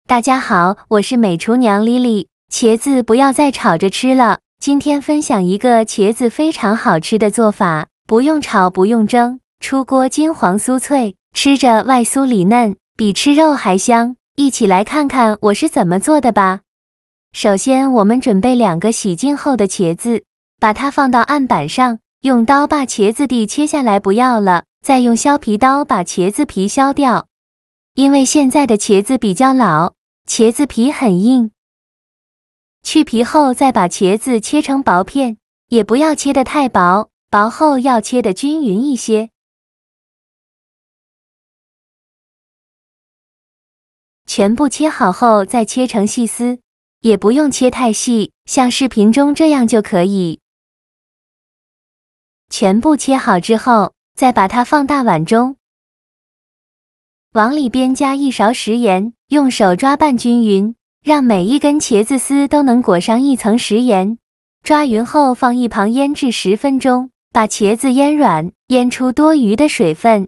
大家好，我是美厨娘 Lily。茄子不要再炒着吃了，今天分享一个茄子非常好吃的做法，不用炒，不用蒸，出锅金黄酥脆，吃着外酥里嫩，比吃肉还香。一起来看看我是怎么做的吧。首先，我们准备2个洗净后的茄子，把它放到案板上，用刀把茄子蒂切下来，不要了，再用削皮刀把茄子皮削掉。因为现在的茄子比较老，茄子皮很硬。去皮后再把茄子切成薄片，也不要切得太薄，薄后要切得均匀一些。全部切好后再切成细丝，也不用切太细，像视频中这样就可以。全部切好之后，再把它放大碗中，往里边加1勺食盐，用手抓拌均匀，让每一根茄子丝都能裹上1层食盐。抓匀后放一旁腌制10分钟，把茄子腌软，腌出多余的水分。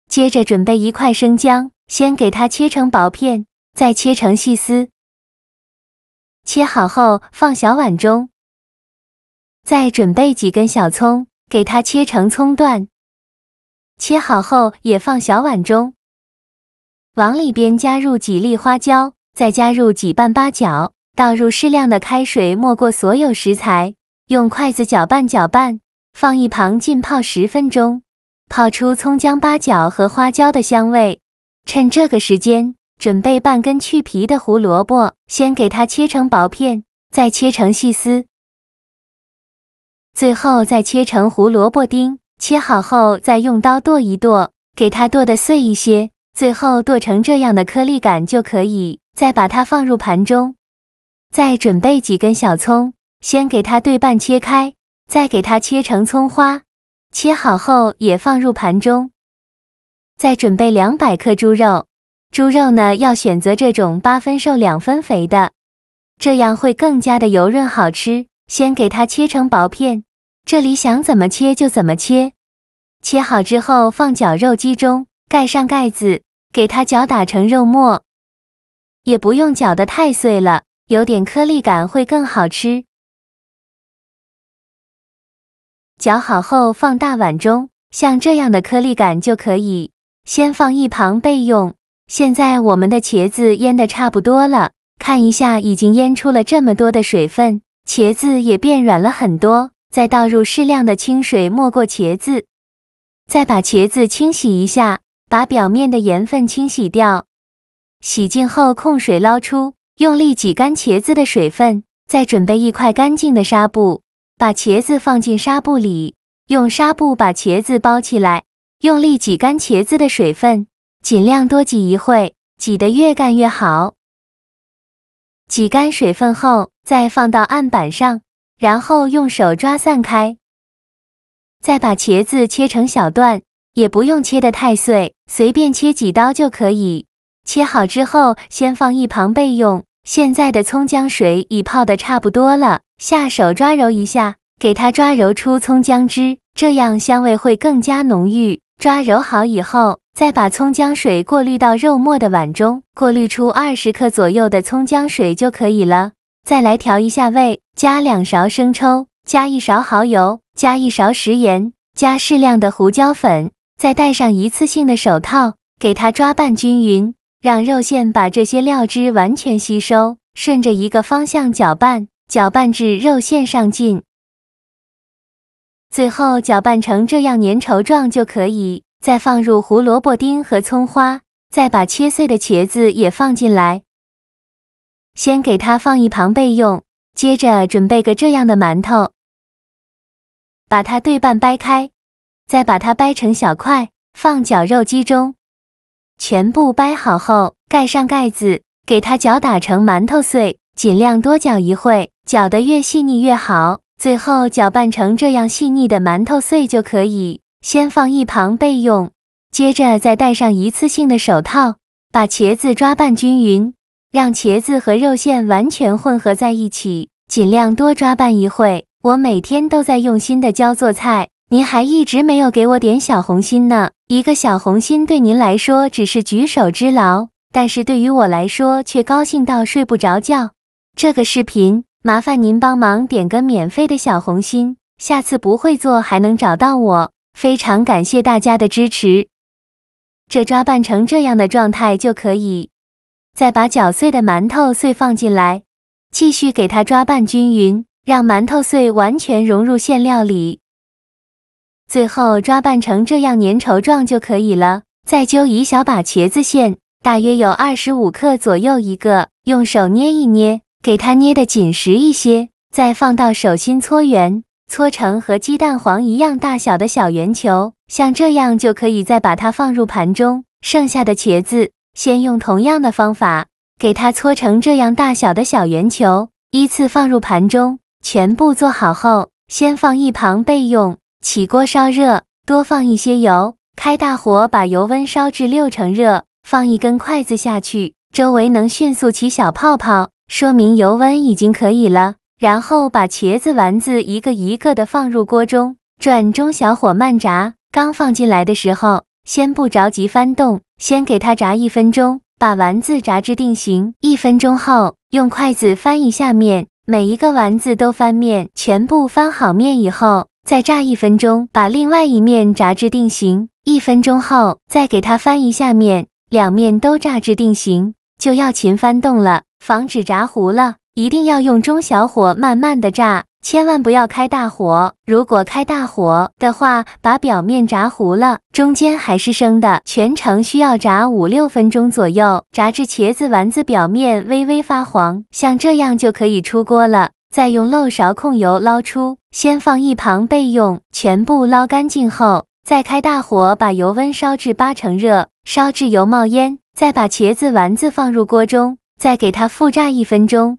接着准备1块生姜，先给它切成薄片，再切成细丝。切好后放小碗中。再准备几根小葱，给它切成葱段。切好后也放小碗中。往里边加入几粒花椒，再加入几瓣八角，倒入适量的开水没过所有食材，用筷子搅拌搅拌，放一旁浸泡10分钟，泡出葱姜八角和花椒的香味。趁这个时间，准备半根去皮的胡萝卜，先给它切成薄片，再切成细丝，最后再切成胡萝卜丁。切好后再用刀剁一剁，给它剁得碎一些，最后剁成这样的颗粒感就可以。再把它放入盘中。再准备几根小葱，先给它对半切开，再给它切成葱花，切好后也放入盘中。再准备200克猪肉，猪肉呢要选择这种8分瘦2分肥的，这样会更加的油润好吃。先给它切成薄片，这里想怎么切就怎么切。切好之后放绞肉机中，盖上盖子，给它搅打成肉末，也不用搅得太碎了，有点颗粒感会更好吃。搅好后放大碗中，像这样的颗粒感就可以，先放一旁备用。现在我们的茄子腌得差不多了，看一下已经腌出了这么多的水分，茄子也变软了很多。再倒入适量的清水没过茄子，再把茄子清洗一下，把表面的盐分清洗掉。洗净后控水捞出，用力挤干茄子的水分，再准备1块干净的纱布，把茄子放进纱布里，用纱布把茄子包起来，用力挤干茄子的水分，尽量多挤一会，挤得越干越好。挤干水分后，再放到案板上，然后用手抓散开。再把茄子切成小段，也不用切得太碎，随便切几刀就可以。切好之后先放一旁备用。现在的葱姜水已泡得差不多了，下手抓揉一下，给它抓揉出葱姜汁，这样香味会更加浓郁。抓揉好以后，再把葱姜水过滤到肉末的碗中，过滤出20克左右的葱姜水就可以了。再来调一下味，加2勺生抽，加1勺蚝油，加1勺食盐，加适量的胡椒粉，再戴上一次性的手套，给它抓拌均匀，让肉馅把这些料汁完全吸收，顺着一个方向搅拌，搅拌至肉馅上劲。最后搅拌成这样粘稠状就可以，再放入胡萝卜丁和葱花，再把切碎的茄子也放进来。先给它放一旁备用，接着准备个这样的馒头，把它对半掰开，再把它掰成小块，放绞肉机中。全部掰好后，盖上盖子，给它搅打成馒头碎，尽量多搅一会，搅得越细腻越好。最后搅拌成这样细腻的馒头碎就可以，先放一旁备用。接着再戴上一次性的手套，把茄子抓拌均匀，让茄子和肉馅完全混合在一起，尽量多抓拌一会。我每天都在用心的教做菜，您还一直没有给我点小红心呢，一个小红心对您来说只是举手之劳。但是对于我来说却高兴到睡不着觉。这个视频麻烦您帮忙点个免费的小红心，下次不会做还能找到我，非常感谢大家的支持。这抓拌成这样的状态就可以。再把搅碎的馒头碎放进来，继续给它抓拌均匀，让馒头碎完全融入馅料里。最后抓拌成这样粘稠状就可以了。再揪一小把茄子馅，大约有25克左右一个，用手捏一捏，给它捏得紧实一些，再放到手心搓圆，搓成和鸡蛋黄一样大小的小圆球，像这样就可以再把它放入盘中。剩下的茄子，先用同样的方法，给它搓成这样大小的小圆球，依次放入盘中。全部做好后，先放一旁备用。起锅烧热，多放一些油，开大火把油温烧至6成热，放一根筷子下去，周围能迅速起小泡泡，说明油温已经可以了。然后把茄子丸子一个一个的放入锅中，转中小火慢炸。刚放进来的时候，先不着急翻动，先给它炸1分钟，把丸子炸至定型。1分钟后，用筷子翻一下面，每一个丸子都翻面，全部翻好面以后，再炸1分钟，把另外一面炸至定型。1分钟后，再给它翻一下面，两面都炸至定型，就要勤翻动了，防止炸糊了。一定要用中小火慢慢的炸，千万不要开大火。如果开大火的话，把表面炸糊了，中间还是生的。全程需要炸5-6分钟左右，炸至茄子丸子表面微微发黄，像这样就可以出锅了。再用漏勺控油捞出，先放一旁备用。全部捞干净后，再开大火把油温烧至8成热，烧至油冒烟，再把茄子丸子放入锅中，再给它复炸1分钟。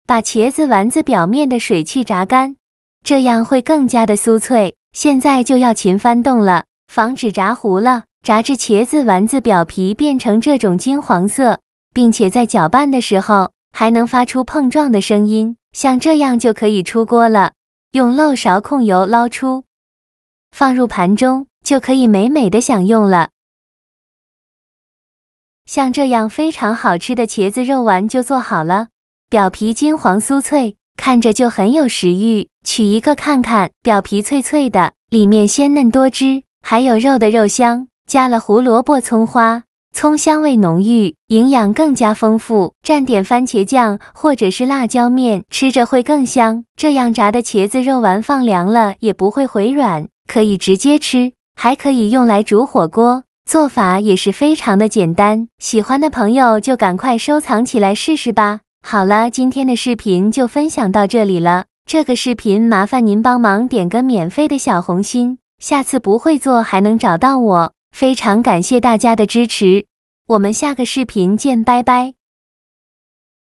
把茄子丸子表面的水汽炸干，这样会更加的酥脆。现在就要勤翻动了，防止炸糊了。炸至茄子丸子表皮变成这种金黄色，并且在搅拌的时候还能发出碰撞的声音，像这样就可以出锅了。用漏勺控油捞出，放入盘中，就可以美美的享用了。像这样非常好吃的茄子肉丸就做好了。表皮金黄酥脆，看着就很有食欲。取一个看看，表皮脆脆的，里面鲜嫩多汁，还有肉的肉香。加了胡萝卜、葱花，葱香味浓郁，营养更加丰富。蘸点番茄酱或者是辣椒面，吃着会更香。这样炸的茄子肉丸放凉了也不会回软，可以直接吃，还可以用来煮火锅。做法也是非常的简单，喜欢的朋友就赶快收藏起来试试吧。好了，今天的视频就分享到这里了。这个视频麻烦您帮忙点个免费的小红心，下次不会做还能找到我，非常感谢大家的支持。我们下个视频见，拜拜。